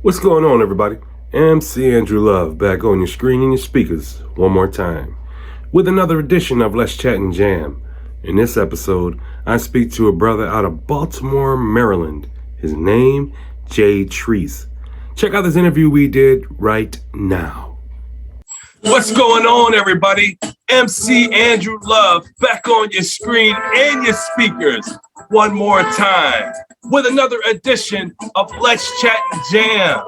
What's going on, everybody? MC Andrew Love back on your screen and your speakers one more time with another edition of Let's Chat and Jam. In this episode, I speak to a brother out of Baltimore, Maryland. His name, Jtreece. Check out this interview we did right now. What's going on, everybody? MC Andrew Love back on your screen and your speakers one more time with another edition of Let's Chat and Jam.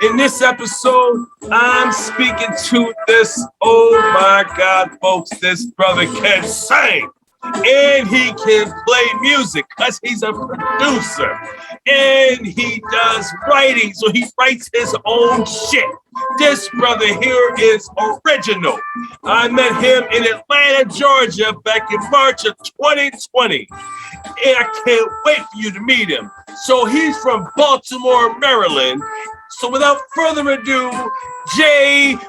In this episode, I'm speaking to this, oh my God, folks, this brother can sing and he can play music because he's a producer and he does writing, so he writes his own shit. This brother here is original. I met him in Atlanta, Georgia back in March of 2020. And I can't wait for you to meet him. So he's from Baltimore, Maryland. So without further ado, Jtreece.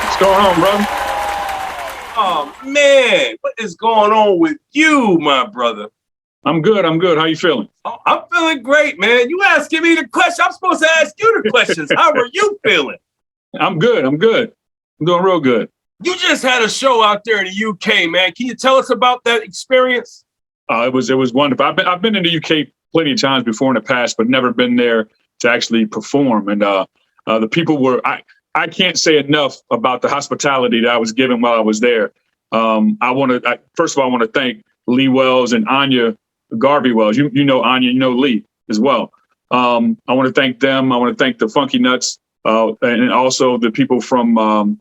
What's going on, brother? Oh man, what is going on with you, my brother? I'm good. How you feeling? Oh, I'm feeling great, man. You asking me the question. I'm supposed to ask you the questions. How are you feeling? I'm good. I'm doing real good. You just had a show out there in the UK, man. Can you tell us about that experience? It was wonderful. I've been in the UK plenty of times before in the past, but never been there to actually perform. And the people were. I can't say enough about the hospitality that I was given while I was there. First of all, I want to thank Lee Wells and Anya Garvey Wells. You know Anya, you know Lee as well. I want to thank them. I want to thank the Funky Nuts and also the people from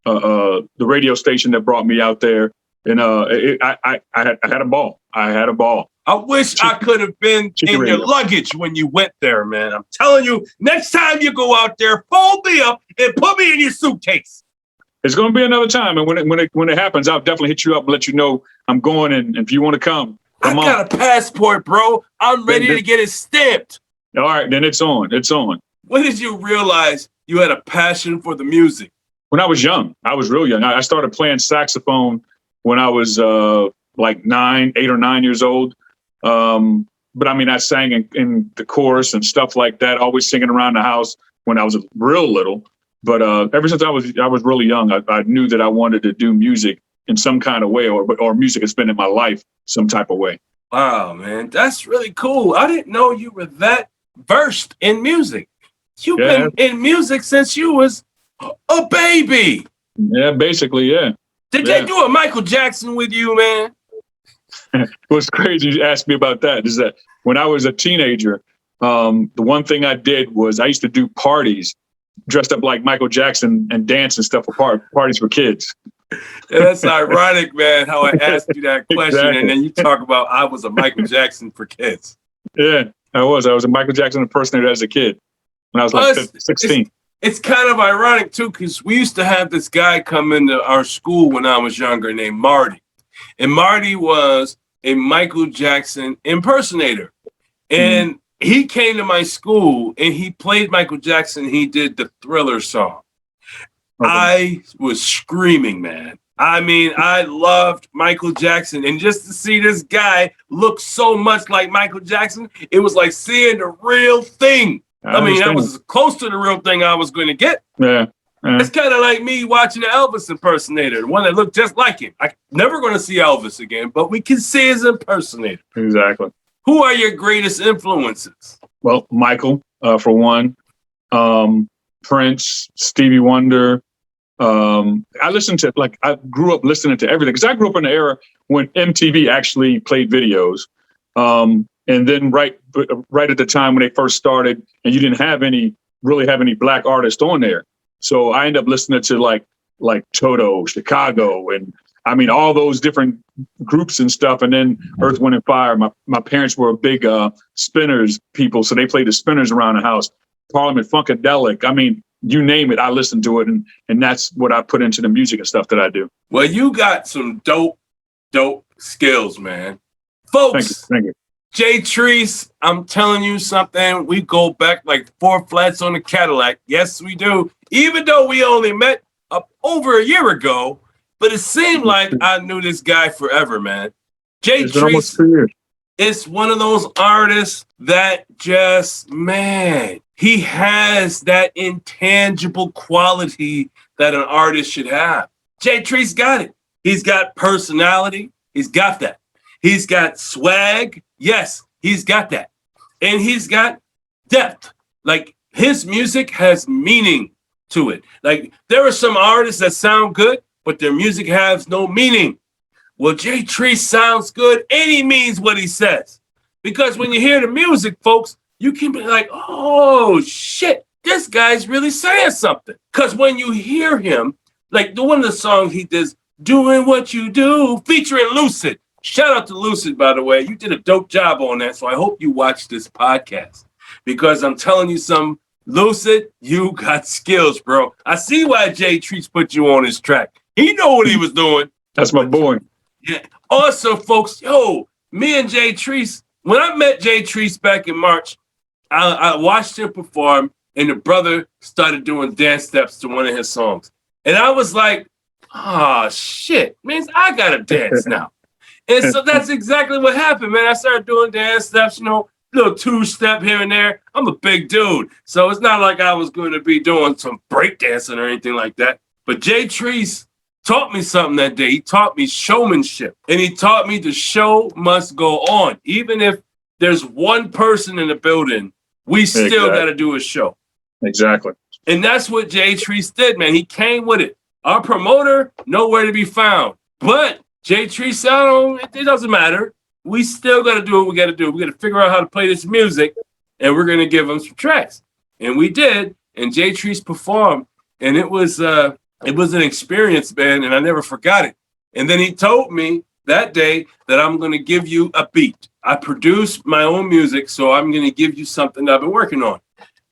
the radio station that brought me out there. And I had a ball. I wish I could have been in your luggage when you went there, man. I'm telling you, next time you go out there, fold me up and put me in your suitcase. It's going to be another time, and when it happens, I'll definitely hit you up and let you know I'm going. And if you want to come I got a passport, bro. I'm ready to get it stamped. All right, then it's on. When did you realize you had a passion for the music? When I was young, I was real young. I started playing saxophone when I was like 8 or 9 years old. But I mean, I sang in the chorus and stuff like that, always singing around the house when I was real little. But ever since I was really young, I knew that I wanted to do music in some kind of way, or music has been in my life some type of way. Wow, man, that's really cool. I didn't know you were that versed in music. You've been in music since you was a baby. Yeah, basically, yeah. Did they do a Michael Jackson with you, man? What's crazy you asked me about that is that when I was a teenager, the one thing I did was I used to do parties dressed up like Michael Jackson and dance and stuff for parties for kids. Yeah, that's ironic, man, how I asked you that question. Exactly. And then you talk about I was a Michael Jackson for kids. Yeah, I was a Michael Jackson impersonator as a kid when I was like 16. It's kind of ironic, too, because we used to have this guy come into our school when I was younger named Marty. And Marty was a Michael Jackson impersonator. And he came to my school and he played Michael Jackson. He did the Thriller song. Okay. I was screaming, man. I mean, I loved Michael Jackson. And just to see this guy look so much like Michael Jackson, it was like seeing the real thing. I mean, that was as close to the real thing I was going to get. Yeah. It's kind of like me watching an Elvis impersonator, the one that looked just like him. I'm never going to see Elvis again, but we can see his impersonator. Exactly. Who are your greatest influences? Well, Michael, for one. Prince, Stevie Wonder. I grew up listening to everything because I grew up in the era when MTV actually played videos. And then right at the time when they first started and you didn't really have any black artists on there. So I ended up listening to like Toto, Chicago, and I mean, all those different groups and stuff. And then Earth, Wind and Fire. My parents were big Spinners people. So they played the Spinners around the house. Parliament Funkadelic. I mean, you name it, I listen to it. And that's what I put into the music and stuff that I do. Well, you got some dope skills, man. Folks, thank you. Jtreece, I'm telling you something. We go back like 4 flats on the Cadillac. Yes, we do. Even though we only met over a year ago, but it seemed like I knew this guy forever, man. Jtreece, it's one of those artists that just, man, he has that intangible quality that an artist should have. Jtreece got it. He's got personality. He's got that. He's got swag. Yes, he's got that. And he's got depth. Like, his music has meaning to it. Like, there are some artists that sound good, but their music has no meaning. Well, Jtreece sounds good and he means what he says. Because when you hear the music, folks, you can be like, oh, shit, this guy's really saying something. Because when you hear him, like the one of the songs he does, Doing What You Do, featuring Lucid. Shout out to Lucid, by the way. You did a dope job on that, so I hope you watch this podcast. Because I'm telling you something, Lucid, you got skills, bro. I see why Jtreece put you on his track. He know what he was doing. That's my boy. Yeah. Also, folks, me and Jtreece, when I met Jtreece back in March, I watched him perform, and the brother started doing dance steps to one of his songs. And I was like, oh, shit, man, I got to dance now. And so that's exactly what happened, man. I started doing dance steps, little two-step here and there. I'm a big dude, so it's not like I was going to be doing some breakdancing or anything like that. But Jtreece taught me something that day. He taught me showmanship, and he taught me the show must go on. Even if there's one person in the building, we still got to do a show. Exactly. And that's what Jtreece did, man. He came with it. Our promoter, nowhere to be found. But Jtreece, it doesn't matter. We still got to do what we got to do. We got to figure out how to play this music, and we're going to give him some tracks. And we did, and Jtreece performed, and it was an experience, man, and I never forgot it. And then he told me that day that I'm going to give you a beat. I produce my own music, so I'm going to give you something that I've been working on.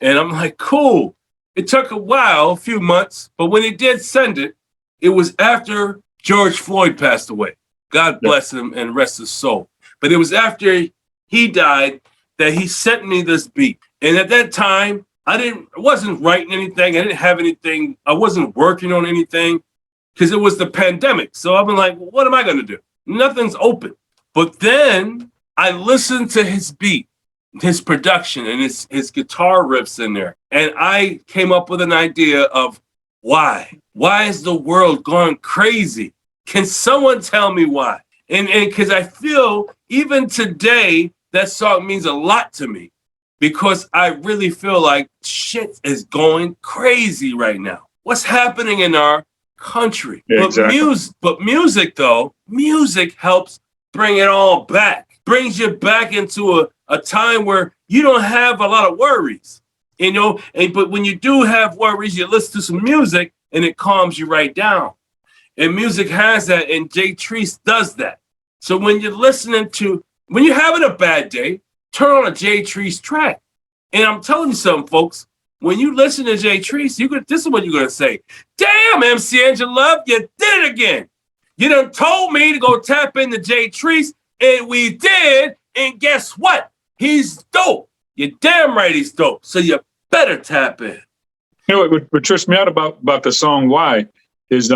And I'm like, cool. It took a while, a few months, but when he did send it, it was after George Floyd passed away. God bless him and rest his soul. But it was after he died that he sent me this beat. And at that time, I wasn't writing anything. I didn't have anything. I wasn't working on anything because it was the pandemic. So I've been like, well, what am I going to do? Nothing's open. But then I listened to his beat, his production, and his guitar riffs in there. And I came up with an idea of why? Why is the world going crazy? Can someone tell me why? And because I feel even today, that song means a lot to me because I really feel like shit is going crazy right now. What's happening in our country? Yeah, exactly. But music helps bring it all back, brings you back into a time where you don't have a lot of worries, but when you do have worries, you listen to some music and it calms you right down. And music has that, and Jtreece does that. So when you're when you're having a bad day, turn on a Jtreece track. And I'm telling you something, folks, when you listen to Jtreece, this is what you're going to say. Damn, MC Angela Love, you did it again. You done told me to go tap into Jtreece, and we did. And guess what? He's dope. You're damn right he's dope. So you better tap in. What trips me out about the song Why is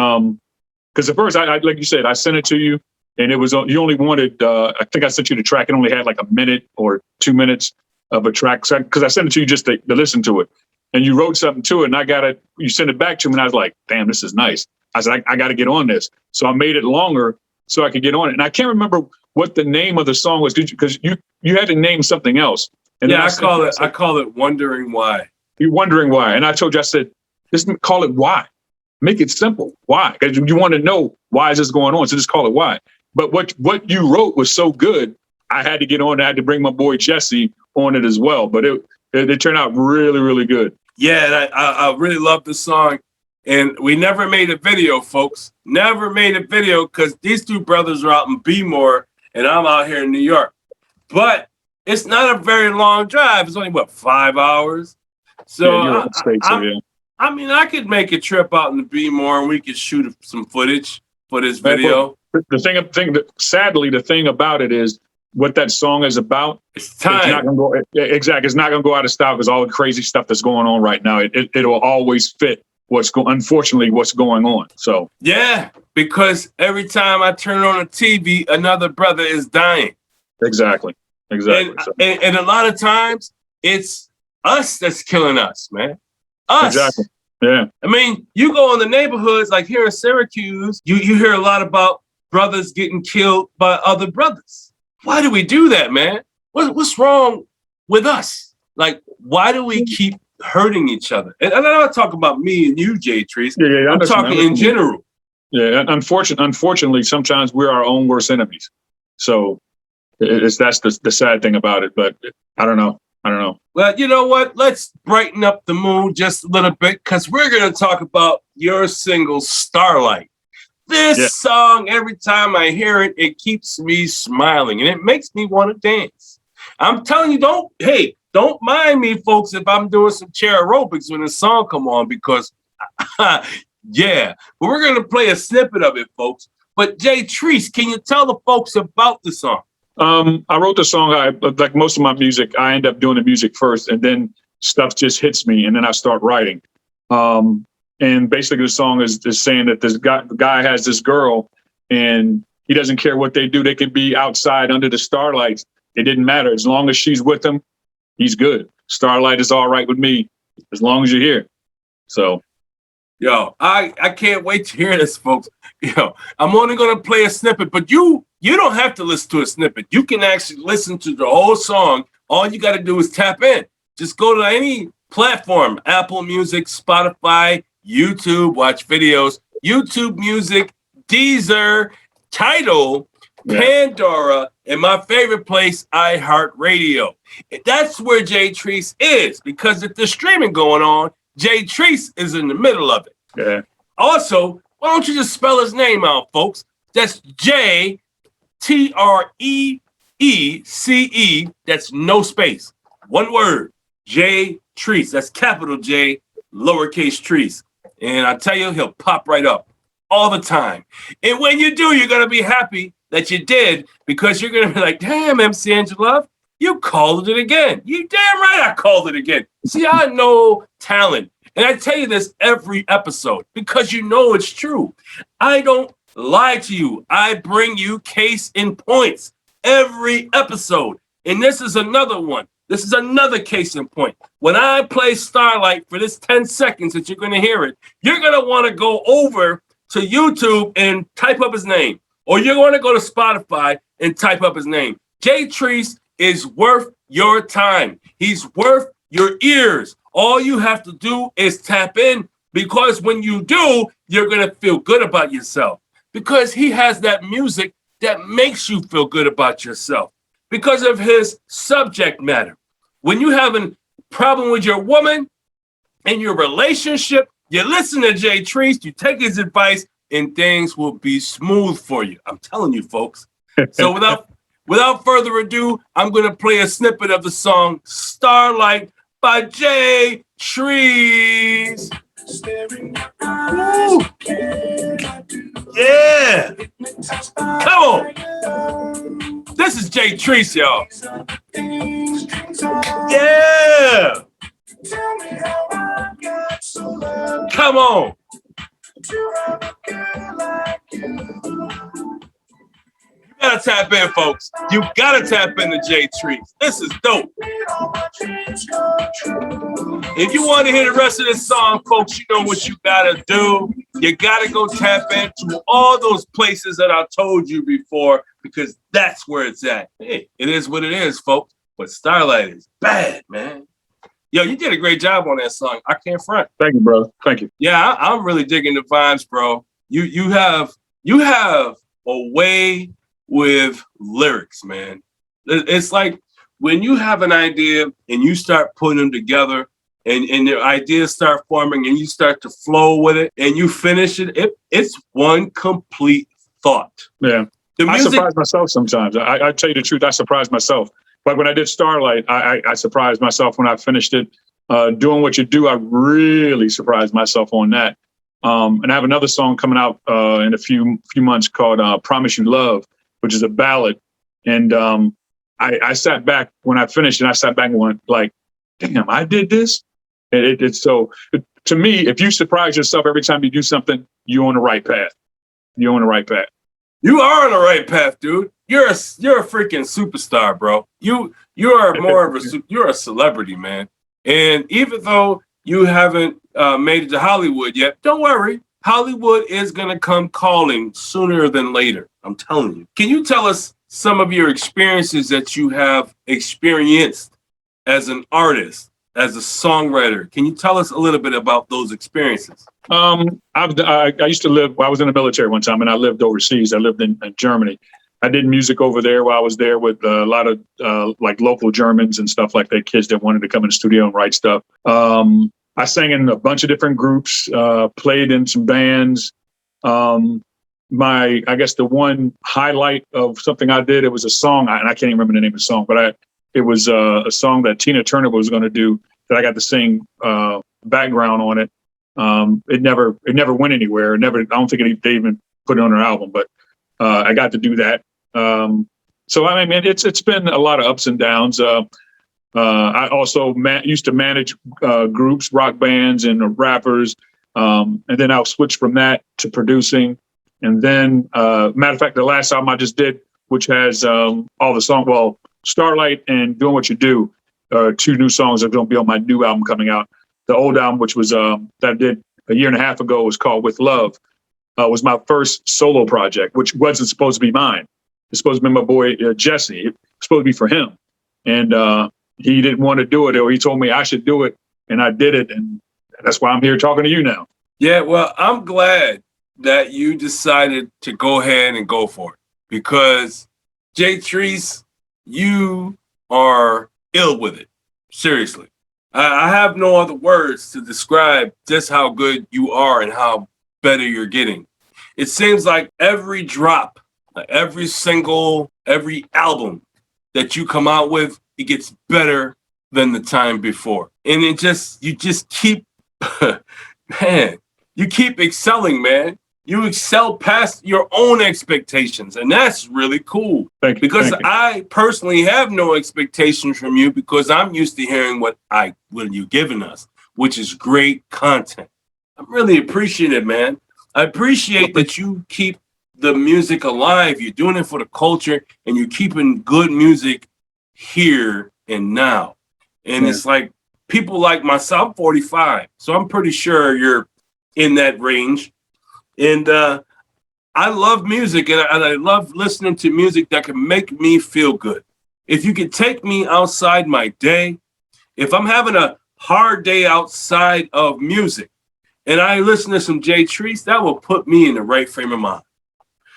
because at first, I like you said, I sent it to you, and it was you only wanted. I think I sent you the track. It only had like a minute or 2 minutes of a track because I sent it to you just to listen to it, and you wrote something to it, and I got it. You sent it back to me, and I was like, "Damn, this is nice." I said, "I got to get on this," so I made it longer so I could get on it. And I can't remember what the name of the song was because you had to name something else. And yeah, I call it Wondering Why. You're wondering why, and I told you, I said, just call it Why. Make it simple. Why? Because you want to know why is this going on. So just call it Why. But what you wrote was so good, I had to get on. I had to bring my boy Jesse on it as well. But it turned out really, really good. Yeah, and I really love the song. And we never made a video, folks. Never made a video because these two brothers are out in Baltimore and I'm out here in New York. But it's not a very long drive. It's only, 5 hours? So yeah, yeah. I mean, I could make a trip out in the Baltimore and we could shoot some footage for this video. Sadly, the thing about it is what that song is about. It's time. It's not gonna go, exactly. It's not going to go out of style because all the crazy stuff that's going on right now, it'll always fit unfortunately what's going on. So yeah, because every time I turn on the TV, another brother is dying. Exactly. And, and a lot of times it's us that's killing us, man. Us. Exactly. Yeah. I mean, you go in the neighborhoods like here in Syracuse, you hear a lot about brothers getting killed by other brothers. Why do we do that, man? What's wrong with us? Like, why do we keep hurting each other? And I'm not talking about me and you, Jtreece. Yeah, I'm talking in general. Yeah, unfortunately, sometimes we're our own worst enemies. So that's the sad thing about it. But I don't know. Well, you know what? Let's brighten up the mood just a little bit because we're going to talk about your single, Starlight. This song, every time I hear it, it keeps me smiling and it makes me want to dance. I'm telling you, don't mind me, folks, if I'm doing some chair aerobics when the song come on because, yeah, but we're going to play a snippet of it, folks. But Jtreece, can you tell the folks about the song? I wrote the song. Like most of my music, I end up doing the music first, and then stuff just hits me, and then I start writing. And basically, the song is saying that the guy has this girl, and he doesn't care what they do. They could be outside under the starlights. It didn't matter as long as she's with him. He's good. Starlight is all right with me as long as you're here. So, yo, I can't wait to hear this, folks. Yo, I'm only gonna play a snippet, but you don't have to listen to a snippet. You can actually listen to the whole song. All you got to do is tap in. Just go to any platform, Apple Music, Spotify, YouTube, watch videos, YouTube Music, Deezer, Tidal, Pandora, and my favorite place, iHeartRadio. That's where Jtreece is because if there's streaming going on, Jtreece is in the middle of it. Yeah. Also, why don't you just spell his name out, folks? That's Jtreece. That's no space. One word. Jtreece. That's capital J, lowercase Treece. And I tell you, he'll pop right up all the time. And when you do, you're going to be happy that you did because you're going to be like, damn, MC Angela, you called it again. You damn right I called it again. See, I know talent. And I tell you this every episode because you know it's true. I don't lie to you. I bring you case in points every episode. And this is another one. This is another case in point. When I play Starlight for this 10 seconds that you're going to hear it, you're going to want to go over to YouTube and type up his name. Or you're going to go to Spotify and type up his name. Jtreece is worth your time. He's worth your ears. All you have to do is tap in because when you do, you're going to feel good about yourself because he has that music that makes you feel good about yourself because of his subject matter. When you have a problem with your woman and your relationship, you listen to Jtreece, you take his advice, and things will be smooth for you. I'm telling you, folks. So without further ado, I'm going to play a snippet of the song Starlight by Jtreece. Woo. Yeah. Come on. This is Jtreece, y'all. Yeah. Come on. You gotta tap in, folks. You gotta tap into Jtreece. This is dope. If you want to hear the rest of this song, folks, you know what you gotta do. You gotta go tap into all those places that I told you before because that's where it's at. Hey, it is what it is, folks. But Starlight is bad, man. Yo, you did a great job on that song. I can't front. Thank you, bro. Thank you. Yeah, I'm really digging the vibes, bro. You have a way with lyrics, man. It's like when you have an idea and you start putting them together and your ideas start forming and you start to flow with it and you finish it's one complete thought. Yeah. I surprise myself sometimes. I tell you the truth, I surprise myself. Like when I did Starlight, I surprised myself when I finished it. Doing What You Do, I really surprised myself on that. And I have another song coming out in a few months called Promise You Love, which is a ballad. And I sat back when I finished and I sat back and went like, damn, I did this. And to me, if you surprise yourself every time you do something, you're on the right path. You're on the right path. You are on the right path, dude. You're a freaking superstar, bro. You are more of you're a celebrity, man. And even though you haven't made it to Hollywood yet, don't worry. Hollywood is gonna come calling sooner than later. I'm telling you. Can you tell us some of your experiences that you have experienced as an artist, as a songwriter? Can you tell us a little bit about those experiences? I used to live. I was in the military one time, and I lived overseas. I lived in Germany. I did music over there while I was there with a lot of like local Germans and stuff like that. Kids that wanted to come in the studio and write stuff. I sang in a bunch of different groups. Played in some bands. I guess the one highlight of something I did, it was a song, and I can't even remember the name of the song, but it was a song that Tina Turner was going to do that I got to sing background on it. It never went anywhere. I don't think they even put it on their album, but I got to do that. So I mean, it's been a lot of ups and downs. I also used to manage groups, rock bands, and rappers, and then I'll switch from that to producing. And then, matter of fact, the last album I just did, which has all the songs, well, Starlight and Doing What You Do, two new songs that are going to be on my new album coming out. The old album, which was that I did a year and a half ago, was called With Love. Was my first solo project, which wasn't supposed to be mine. It's supposed to be my boy Jesse. It's supposed to be for him, and he didn't want to do it, or he told me I should do it, and I did it, and that's why I'm here talking to you now. Yeah, well, I'm glad that you decided to go ahead and go for it, because Jtreece, you are ill with it. Seriously. I have no other words to describe just how good you are and how better you're getting. It seems like every drop, every single, every album that you come out with, it gets better than the time before. And you just keep, man, you keep excelling, man. You excel past your own expectations, and that's really cool. Thank you. Because I personally have no expectations from you, because I'm used to hearing what you're giving us, which is great content. I'm really appreciative, man. I appreciate that you keep the music alive. You're doing it for the culture, and you're keeping good music here and now. And It's like people like myself, I'm 45, so I'm pretty sure you're in that range. And I love music, and I love listening to music that can make me feel good. If you could take me outside my day, if I'm having a hard day outside of music, and I listen to some Jtreece, that will put me in the right frame of mind.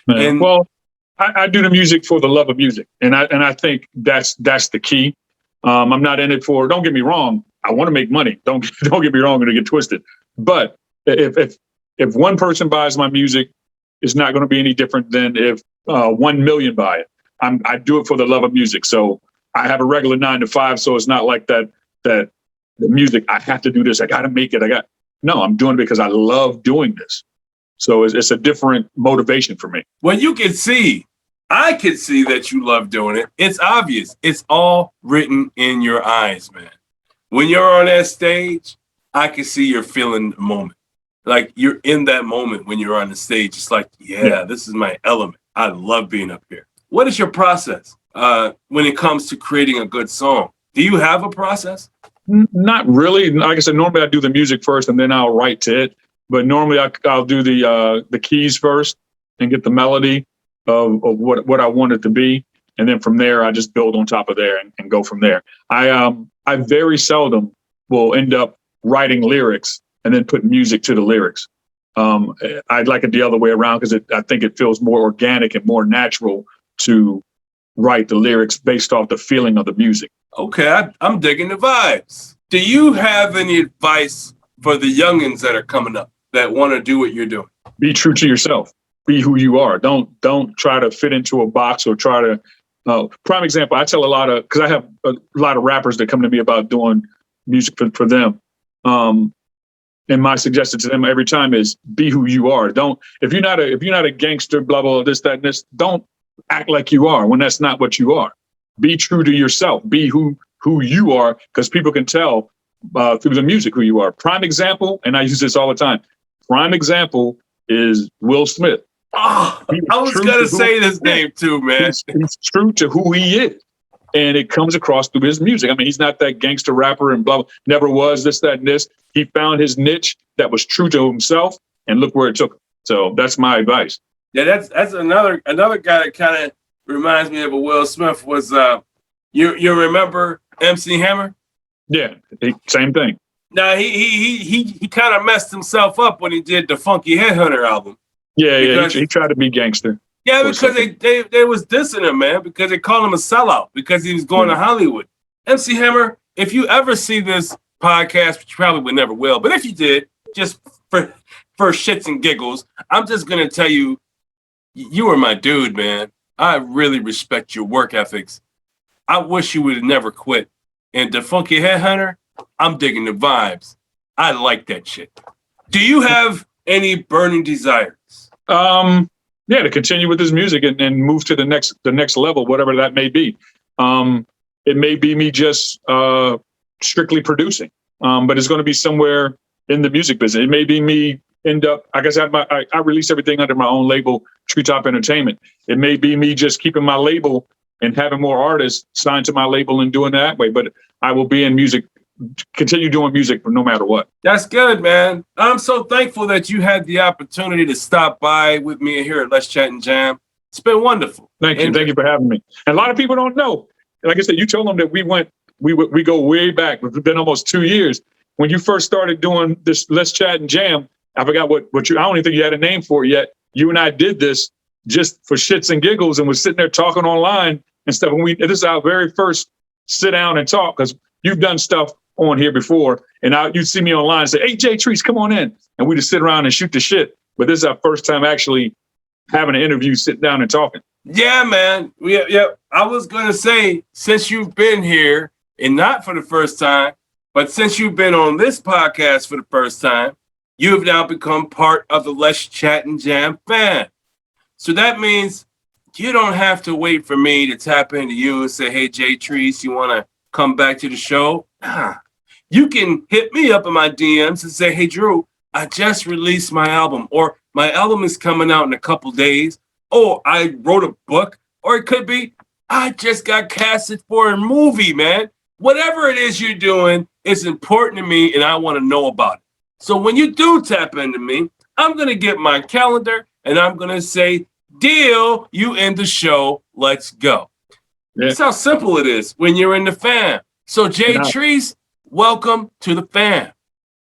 And well, I do the music for the love of music, and I think that's the key. I'm not in it for. Don't get me wrong. I want to make money. Don't get me wrong. I'm going to get twisted. But if one person buys my music, it's not going to be any different than if 1 million buy it. I do it for the love of music. So I have a regular 9 to 5. So it's not like that the music, I have to do this. I got to make it. No, I'm doing it because I love doing this. So it's a different motivation for me. Well, I can see that you love doing it. It's obvious. It's all written in your eyes, man. When you're on that stage, I can see you're feeling the moment. Like you're in that moment when you're on the stage. It's like, yeah, this is my element. I love being up here. What is your process when it comes to creating a good song? Do you have a process? Not really. Like I said, normally I do the music first and then I'll write to it. But normally I'll do the keys first and get the melody of what I want it to be. And then from there, I just build on top of there and go from there. I very seldom will end up writing lyrics and then put music to the lyrics. I'd like it the other way around, because I think it feels more organic and more natural to write the lyrics based off the feeling of the music. Okay, I'm digging the vibes. Do you have any advice for the youngins that are coming up that want to do what you're doing? Be true to yourself. Be who you are. Don't try to fit into a box or try to. Prime example, I tell because I have a lot of rappers that come to me about doing music for them. And my suggestion to them every time is be who you are. If you're not a gangster, blah, blah, this, that, and this, don't act like you are when that's not what you are. Be true to yourself. Be who you are, because people can tell through the music who you are. Prime example, and I use this all the time. Prime example is Will Smith. Oh, I was gonna say this name too, man. He's true to who he is. And it comes across through his music. I mean, he's not that gangster rapper and blah, blah, never was this, that, and this. He found his niche that was true to himself, and look where it took him. So that's my advice. Yeah, that's another guy that kind of reminds me of a Will Smith was you remember MC Hammer? Yeah, same thing. Now he kind of messed himself up when he did the Funky Headhunter album. Yeah, he tried to be gangster. Yeah, because they was dissing him, man, because they called him a sellout because he was going to Hollywood. MC Hammer, if you ever see this podcast, which you probably would never will, but if you did, just for shits and giggles, I'm just gonna tell you, you are my dude, man. I really respect your work ethics. I wish you would have never quit. And the Funky Headhunter, I'm digging the vibes. I like that shit. Do you have any burning desires? Yeah, to continue with his music and move to the next level, whatever that may be. It may be me just strictly producing, but it's going to be somewhere in the music business. It may be me end up, I guess I release everything under my own label, Treetop Entertainment. It may be me just keeping my label and having more artists signed to my label and doing that way. But I will be in music, continue doing music no matter what. That's good, man. I'm so thankful that you had the opportunity to stop by with me here at Let's Chat and Jam. It's been wonderful. Thank you for having me. And a lot of people don't know. Like I said, you told them that we go way back. We've been almost 2 years. When you first started doing this Let's Chat and Jam, I forgot what I don't even think you had a name for it yet. You and I did this just for shits and giggles and was sitting there talking online and stuff. And this is our very first sit down and talk, because you've done stuff on here before, and you'd see me online and say, "Hey, Jtreece, come on in," and we just sit around and shoot the shit. But this is our first time actually having an interview, sitting down and talking. Yeah, man. Yeah. I was gonna say, since you've been here, and not for the first time, but since you've been on this podcast for the first time, you have now become part of the Let's Chat and Jam fan. So that means you don't have to wait for me to tap into you and say, "Hey, Jtreece, you want to come back to the show?" You can hit me up in my DMs and say, "Hey, Drew, I just released my album," or "My album is coming out in a couple days," or "I wrote a book," or it could be, "I just got casted for a movie," man. Whatever it is you're doing, it's important to me, and I want to know about it. So when you do tap into me, I'm going to get my calendar, and I'm going to say, "Deal, you end the show, let's go." Yeah. That's how simple it is when you're in the fam. So Jtreece, welcome to the fam.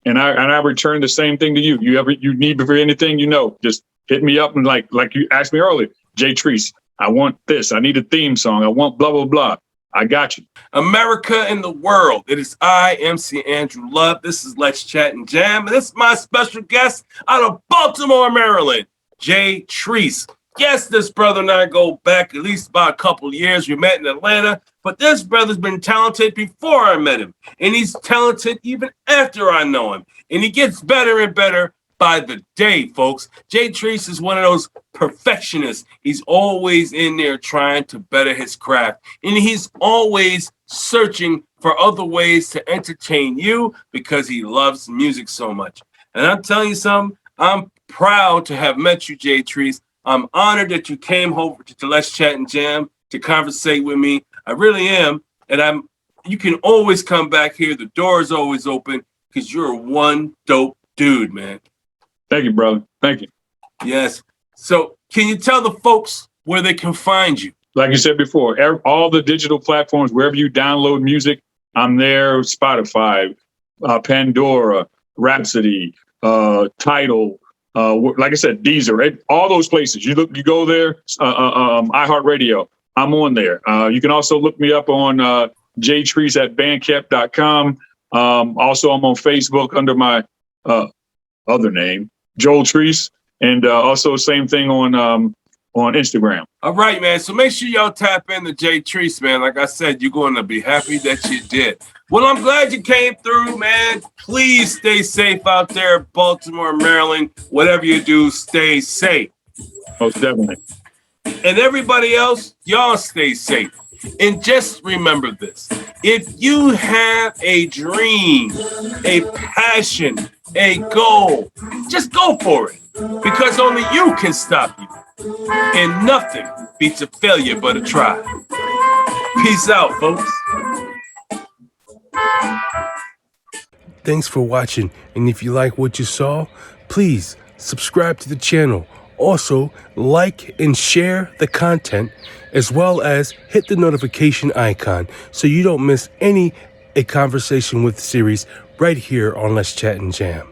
And I return the same thing to you. You need me for anything, just hit me up and like you asked me earlier, Jtreece, I want this. I need a theme song. I want blah, blah, blah. I got you. America and the world. It is I, MC Andrew Love. This is Let's Chat and Jam. And this is my special guest out of Baltimore, Maryland, Jtreece. Yes, this brother and I go back at least about a couple of years. We met in Atlanta, but this brother's been talented before I met him. And he's talented even after I know him. And he gets better and better by the day, folks. Jtreece is one of those perfectionists. He's always in there trying to better his craft. And he's always searching for other ways to entertain you because he loves music so much. And I'm telling you something, I'm proud to have met you, Jtreece. I'm honored that you came over to Let's Chat and Jam to conversate with me. I really am. And you can always come back here. The door is always open because you're one dope dude, man. Thank you, brother. Thank you. Yes. So can you tell the folks where they can find you? Like you said before, all the digital platforms, wherever you download music, I'm there. Spotify, Pandora, Rhapsody, Tidal, like I said, Deezer, all those places. You go there, iHeartRadio, I'm on there. You can also look me up on Jtreece at bandcamp.com. Also, I'm on Facebook under my other name, Jtreece, and also same thing on Instagram. All right, man. So make sure y'all tap into Jtreece, man. Like I said, you're going to be happy that you did. Well, I'm glad you came through, man. Please stay safe out there, Baltimore, Maryland. Whatever you do, stay safe. Most definitely. And everybody else, y'all stay safe. And just remember this. If you have a dream, a passion, a goal, just go for it. Because only you can stop you. And nothing beats a failure but a try. Peace out, folks. Thanks for watching, and if you like what you saw, please subscribe to the channel. Also, like and share the content, as well as hit the notification icon so you don't miss a conversation with series right here on Let's Chat and Jam.